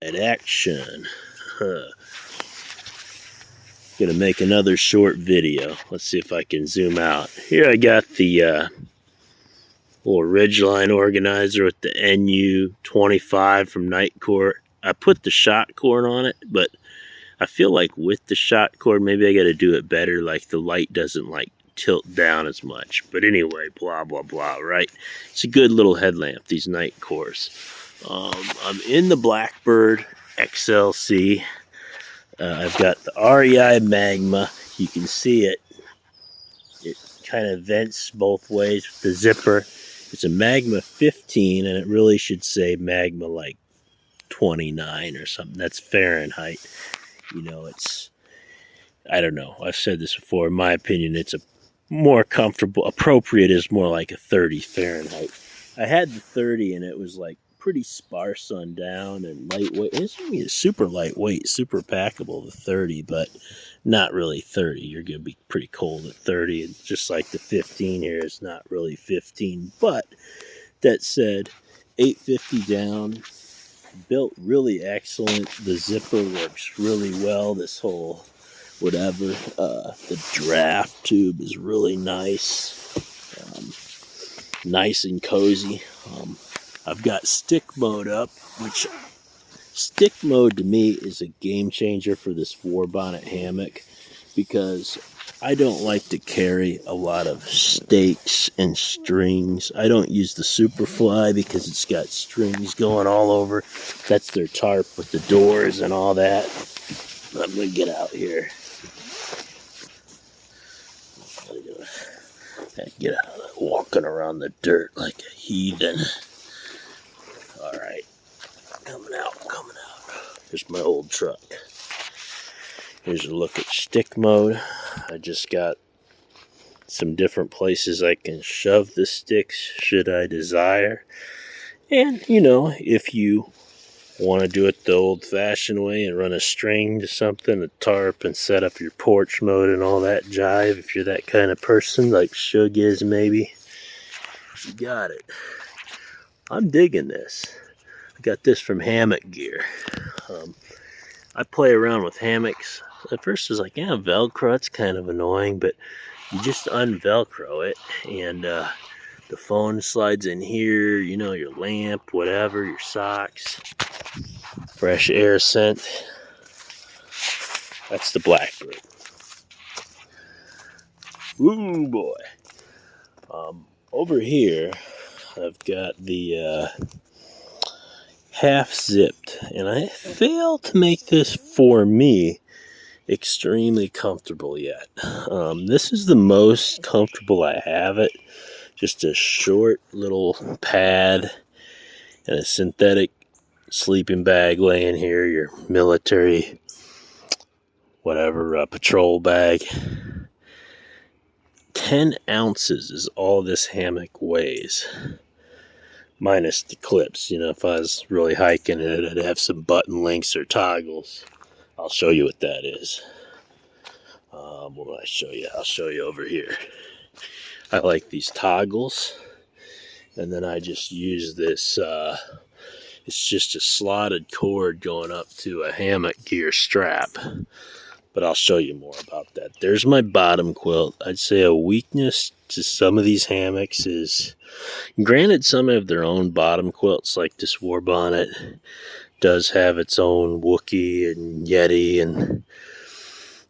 at action. Gonna make another short video. Let's see if I can zoom out. Here I got the little ridgeline organizer with the NU25 from Night Court. I put the shot cord on it, but I feel like with the shot cord, maybe I gotta do it better. Like the light doesn't like tilt down as much. But anyway, blah, blah, blah, right? It's a good little headlamp, these Night Cores. I'm in the Blackbird XLC. I've got the REI Magma. You can see it. It kind of vents both ways with the zipper. It's a Magma 15, and it really should say Magma like 29 or something. That's Fahrenheit. You know, it's, I don't know. I've said this before. In my opinion, it's a more comfortable. Appropriate is more like a 30 Fahrenheit. I had the 30, and it was like pretty sparse on down and lightweight. It's super lightweight, super packable, the 30, but not really 30. You're going to be pretty cold at 30. And just like the 15 here is not really 15. But that said, 850 down, built really excellent. The zipper works really well. This whole whatever, the draft tube is really nice. Nice and cozy. I've got stick mode up, which stick mode to me is a game changer for this Warbonett hammock, because I don't like to carry a lot of stakes and strings. I don't use the Superfly because it's got strings going all over. That's their tarp with the doors and all that. I'm going to get out here. Get out of that, walking around the dirt like a heathen. Alright, coming out. Here's my old truck. Here's a look at stick mode. I just got some different places I can shove the sticks should I desire. And, you know, if you want to do it the old-fashioned way and run a string to something, a tarp, and set up your porch mode and all that jive, if you're that kind of person, like Shug is maybe, you got it. I'm digging this. I got this from Hammock Gear. I play around with hammocks. At first I was like, yeah, Velcro, it's kind of annoying, but you just unvelcro it, and the phone slides in here, you know, your lamp, whatever, your socks, fresh air scent. That's the Blackbird. Ooh, boy. Over here, I've got the half zipped, and I failed to make this, for me, extremely comfortable yet. This is the most comfortable I have it. Just a short little pad and a synthetic sleeping bag laying here, your military whatever, patrol bag. 10 ounces is all this hammock weighs, minus the clips. You know, if I was really hiking it, I'd have some button links or toggles. I'll show you what that is. What will I show you? I'll show you over here. I like these toggles, and then I just use this, it's just a slotted cord going up to a Hammock Gear strap, but I'll show you more about that. There's my bottom quilt. I'd say a weakness to some of these hammocks is, granted, some have their own bottom quilts, like this Warbonett does have its own Wookiee and Yeti, and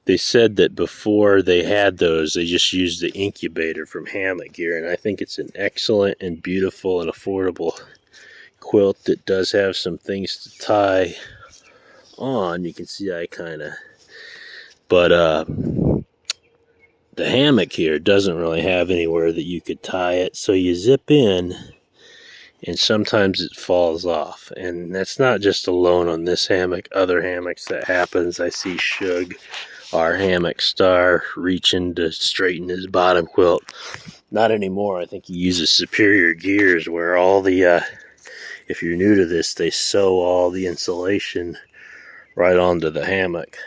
they said that before they had those, they just used the incubator from Hammock Gear, and I think it's an excellent and beautiful and affordable quilt that does have some things to tie on. You can see I kind of, but the hammock here doesn't really have anywhere that you could tie it, so you zip in, and sometimes it falls off. And that's not just alone on this hammock. Other hammocks that happens. I see Shug, our hammock star, reaching to straighten his bottom quilt. Not anymore. I think he uses superior gears where all the, if you're new to this, they sew all the insulation right onto the hammock.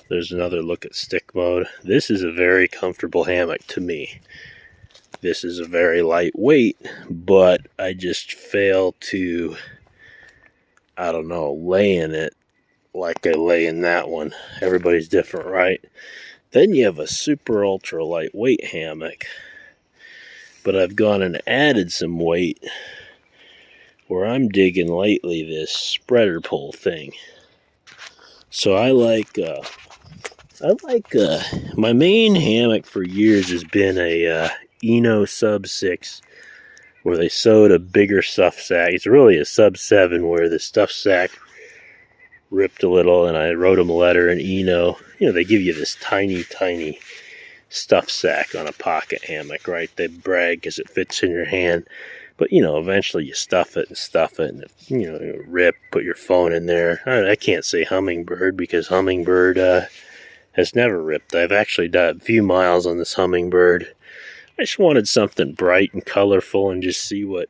There's another look at stick mode. This is a very comfortable hammock to me. This is a very lightweight, but I just fail to I don't know, lay in it like I lay in that one. Everybody's different, right? Then you have a super ultra lightweight hammock. But I've gone and added some weight where I'm digging lately this spreader pole thing. So I like my main hammock for years has been a Eno sub 6 where they sewed a bigger stuff sack. It's really a sub 7 where the stuff sack ripped a little, and I wrote them a letter in Eno. You know, they give you this tiny stuff sack on a pocket hammock, right? They brag because it fits in your hand. But, you know, eventually you stuff it, and you know, rip, put your phone in there. I can't say Hummingbird because Hummingbird has never ripped. I've actually done a few miles on this Hummingbird. I just wanted something bright and colorful and just see what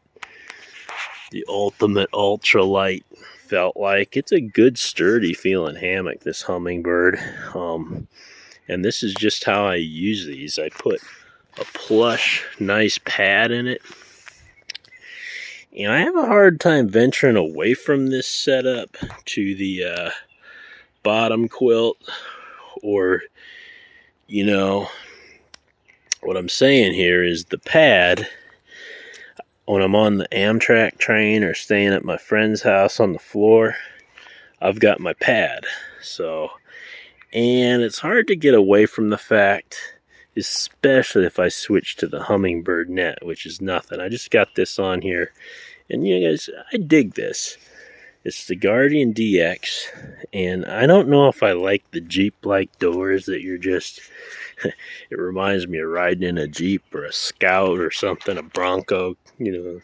the ultimate ultralight felt like. It's a good, sturdy feeling hammock, this Hummingbird. And this is just how I use these. I put a plush, nice pad in it. And I have a hard time venturing away from this setup to the bottom quilt, or, you know, what I'm saying here is the pad, when I'm on the Amtrak train or staying at my friend's house on the floor, I've got my pad. And it's hard to get away from the fact, especially if I switch to the Hummingbird net, which is nothing. I just got this on here, and you guys, I dig this. It's the Guardian DX, and I don't know if I like the Jeep-like doors that you're just... It reminds me of riding in a Jeep or a Scout or something, a Bronco, you know,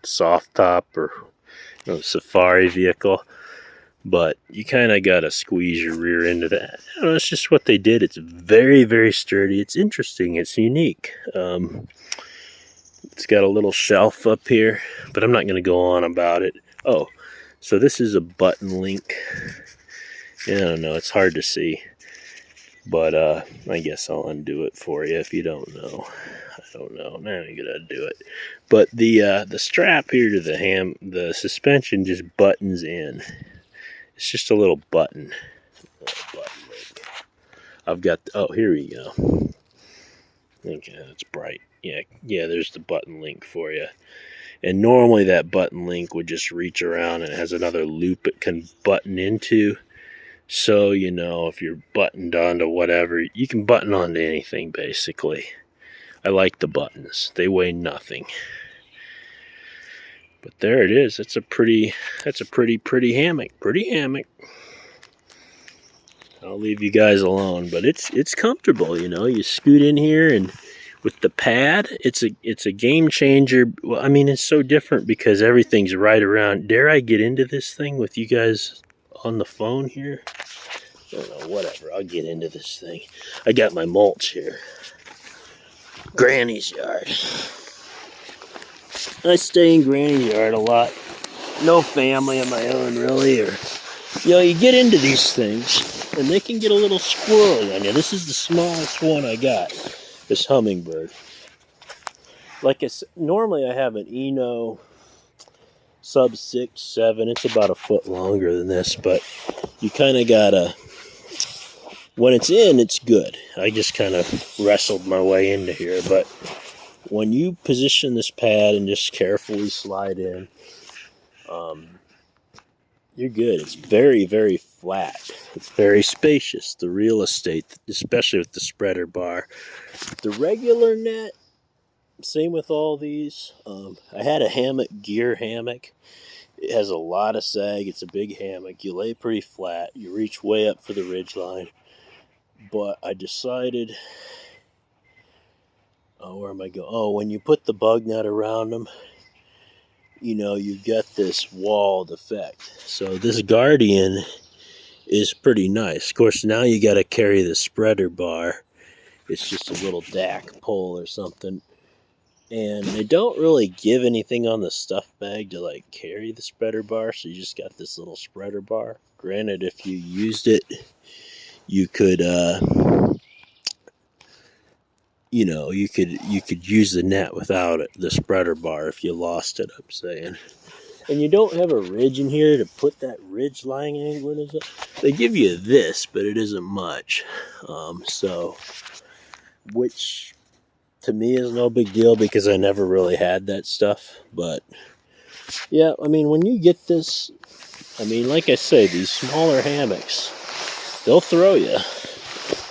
soft top or, you know, safari vehicle. But you kind of got to squeeze your rear into that. I don't know, it's just what they did. It's very sturdy. It's interesting. It's unique. It's got a little shelf up here, but I'm not going to go on about it. Oh, so this is a button link. Yeah, I don't know. It's hard to see. But I guess I'll undo it for you if you don't know. I don't know. Now I'm gonna do it. But the strap here to the suspension just buttons in. It's just a little button. I've got. Oh, here we go. Okay, that's bright. Yeah. There's the button link for you. And normally that button link would just reach around and it has another loop it can button into. So, you know, if you're buttoned onto whatever, you can button onto anything, basically. I like the buttons. They weigh nothing. But there it is. That's a pretty hammock. Pretty hammock. I'll leave you guys alone, but it's comfortable, you know. You scoot in here, and with the pad, it's a game changer. Well, I mean, it's so different because everything's right around. Dare I get into this thing with you guys on the phone here? I don't know, whatever. I'll get into this thing. I got my mulch here. Granny's yard. I stay in Granny's yard a lot. No family of my own, really. Or, you know, you get into these things, and they can get a little squirrely on you. This is the smallest one I got, this Hummingbird. Like I said, normally I have an Eno sub 6, 7. It's about a foot longer than this, but you kind of gotta, when it's in, it's good. I just kind of wrestled my way into here, but when you position this pad and just carefully slide in, you're good. It's very flat. It's very spacious. The real estate, especially with the spreader bar. The regular net, same with all these. I had a gear hammock. It has a lot of sag. It's a big hammock. You lay pretty flat. You reach way up for the ridge line. But I decided, where am I going? Oh, when you put the bug net around them, you know, you get this walled effect. So this Guardian is pretty nice. Of course, now you got to carry the spreader bar. It's just a little DAC pole or something. And they don't really give anything on the stuff bag to like carry the spreader bar, so you just got this little spreader bar. Granted, if you used it, you could, you know, you could use the net without it, the spreader bar, if you lost it, I'm saying. and you don't have a ridge in here to put that ridge lying angle in. They give you this, but it isn't much. So, which to me is no big deal because I never really had that stuff. But yeah, I mean, when you get this, I mean, like I say, these smaller hammocks, they'll throw you.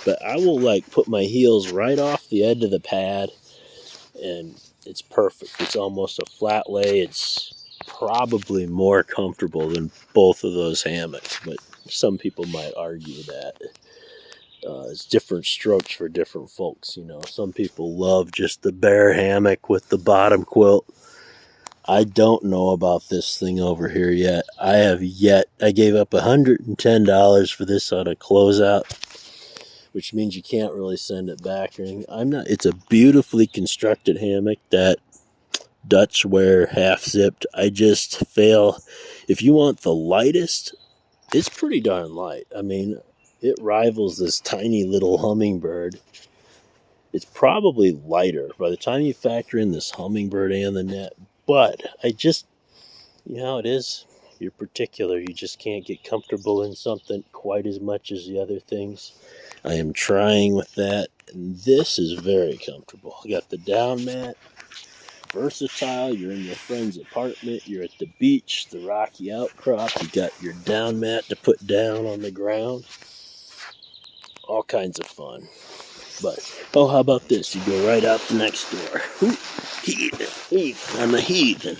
But I will like put my heels right off the edge of the pad, and it's perfect. It's almost a flat lay. It's probably more comfortable than both of those hammocks, but some people might argue that. It's different strokes for different folks, you know. Some people love just the bare hammock with the bottom quilt. I don't know about this thing over here yet. I gave up $110 for this on a closeout, which means you can't really send it back or anything. It's a beautifully constructed hammock that Dutch wear half zipped. I just fail. If you want the lightest, it's pretty darn light. I mean, it rivals this tiny little hummingbird. It's probably lighter by the time you factor in this hummingbird and the net. But you know how it is. You're particular. You just can't get comfortable in something quite as much as the other things. I am trying with that. And this is very comfortable. I got the down mat. Versatile. You're in your friend's apartment. You're at the beach, the rocky outcrop. You got your down mat to put down on the ground. All kinds of fun. But, how about this? You go right out the next door. Ooh, heathen. I'm a heathen.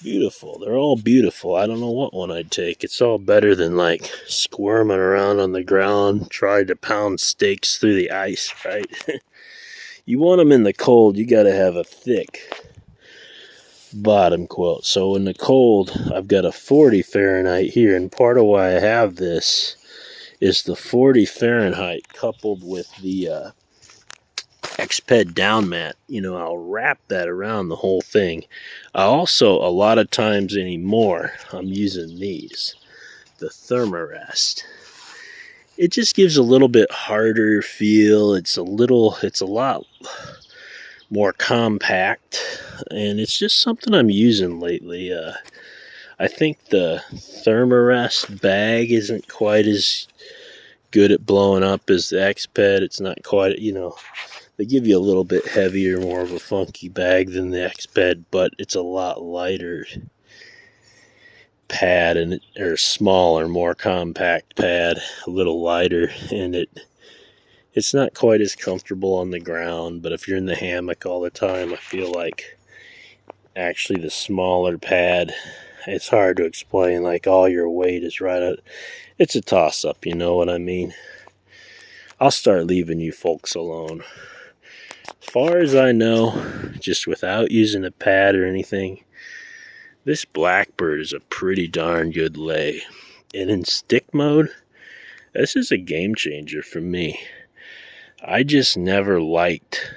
Beautiful. They're all beautiful. I don't know what one I'd take. It's all better than like squirming around on the ground, trying to pound stakes through the ice, right? You want them in the cold, you got to have a thick bottom quilt. So in the cold, I've got a 40 Fahrenheit here, and part of why I have this is the 40 Fahrenheit coupled with the X-Ped down mat. You know, I'll wrap that around the whole thing. I also, a lot of times anymore, I'm using these, the Thermarest. It just gives a little bit harder feel. It's a lot more compact, and it's just something I'm using lately. I think the Thermarest bag isn't quite as good at blowing up as the X-Ped. It's not quite, you know, they give you a little bit heavier, more of a funky bag than the X-Ped, but it's a lot lighter pad, or smaller, more compact pad, a little lighter, and it's not quite as comfortable on the ground. But if you're in the hammock all the time, I feel like actually the smaller pad, it's hard to explain, like all your weight is right at, it's a toss-up, you know what I mean? I'll start leaving you folks alone. As far as I know, just without using a pad or anything, this Blackbird is a pretty darn good lay. And in stick mode, this is a game changer for me. I just never liked,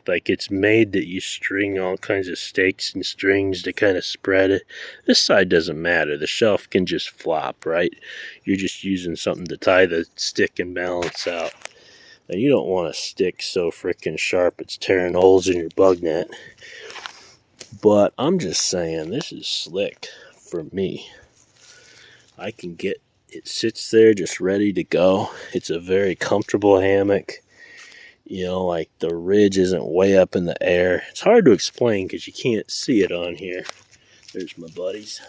like, it's made that you string all kinds of stakes and strings to kind of spread it. This side doesn't matter. The shelf can just flop, right? You're just using something to tie the stick and balance out. And you don't want a stick so freaking sharp it's tearing holes in your bug net. But I'm just saying, this is slick for me. I can get, it sits there just ready to go. It's a very comfortable hammock. You know, like the ridge isn't way up in the air. It's hard to explain because you can't see it on here. There's my buddies.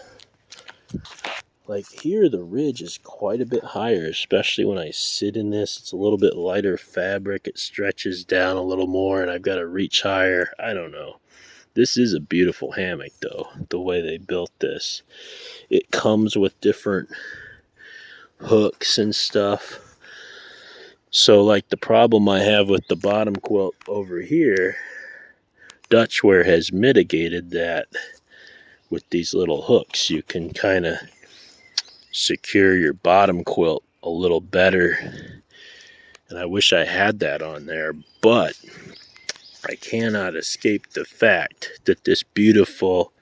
Like here, the ridge is quite a bit higher, especially when I sit in this. It's a little bit lighter fabric. It stretches down a little more, and I've got to reach higher. I don't know. This is a beautiful hammock, though, the way they built this. It comes with different hooks and stuff. So, like, the problem I have with the bottom quilt over here, Dutchware has mitigated that with these little hooks. You can kind of secure your bottom quilt a little better, and I wish I had that on there, but I cannot escape the fact that this beautiful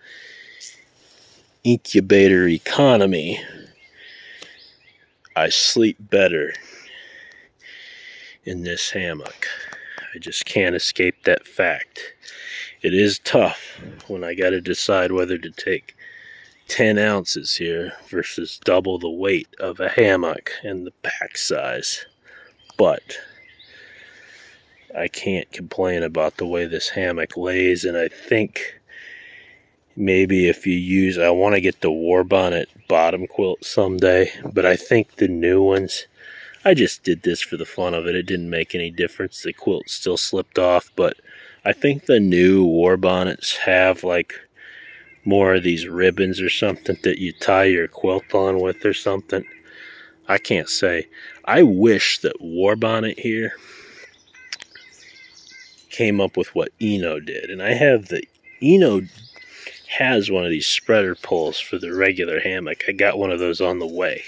incubator economy, I sleep better in this hammock. I just can't escape that fact. It is tough when I got to decide whether to take 10 ounces here versus double the weight of a hammock and the pack size. But I can't complain about the way this hammock lays, and I think maybe if you use, I want to get the Warbonett bottom quilt someday, but I think the new ones, I just did this for the fun of it. It didn't make any difference. The quilt still slipped off, but I think the new Warbonnets have like more of these ribbons or something that you tie your quilt on with or something. I can't say. I wish that Warbonett here came up with what Eno did, and I have the Eno has one of these spreader poles for the regular hammock. I got one of those on the way.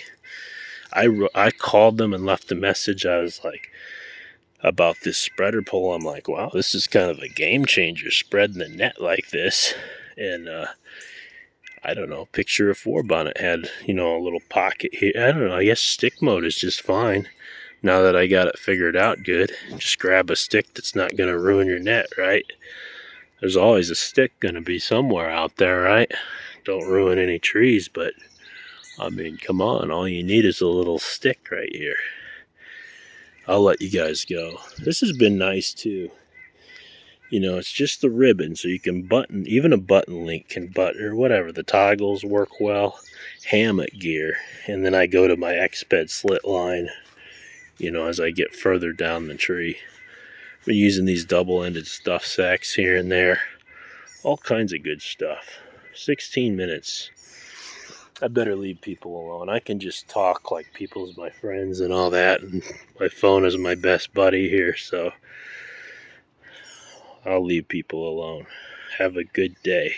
I called them and left a message. I was like, about this spreader pole, I'm like, wow, this is kind of a game changer, spreading the net like this. And I don't know, picture if Warbonett had, you know, a little pocket here. I don't know, I guess stick mode is just fine. Now that I got it figured out good, just grab a stick that's not going to ruin your net, right? There's always a stick going to be somewhere out there, right? Don't ruin any trees, but I mean, come on, all you need is a little stick right here. I'll let you guys go. This has been nice too. You know, it's just the ribbon, so you can button, even a button link can button, or whatever. The toggles work well. Hammock gear. And then I go to my X-Bed slit line, you know, as I get further down the tree. I've been using these double-ended stuff sacks here and there. All kinds of good stuff. 16 minutes. I better leave people alone. I can just talk like people's my friends and all that, and my phone is my best buddy here, so I'll leave people alone. Have a good day.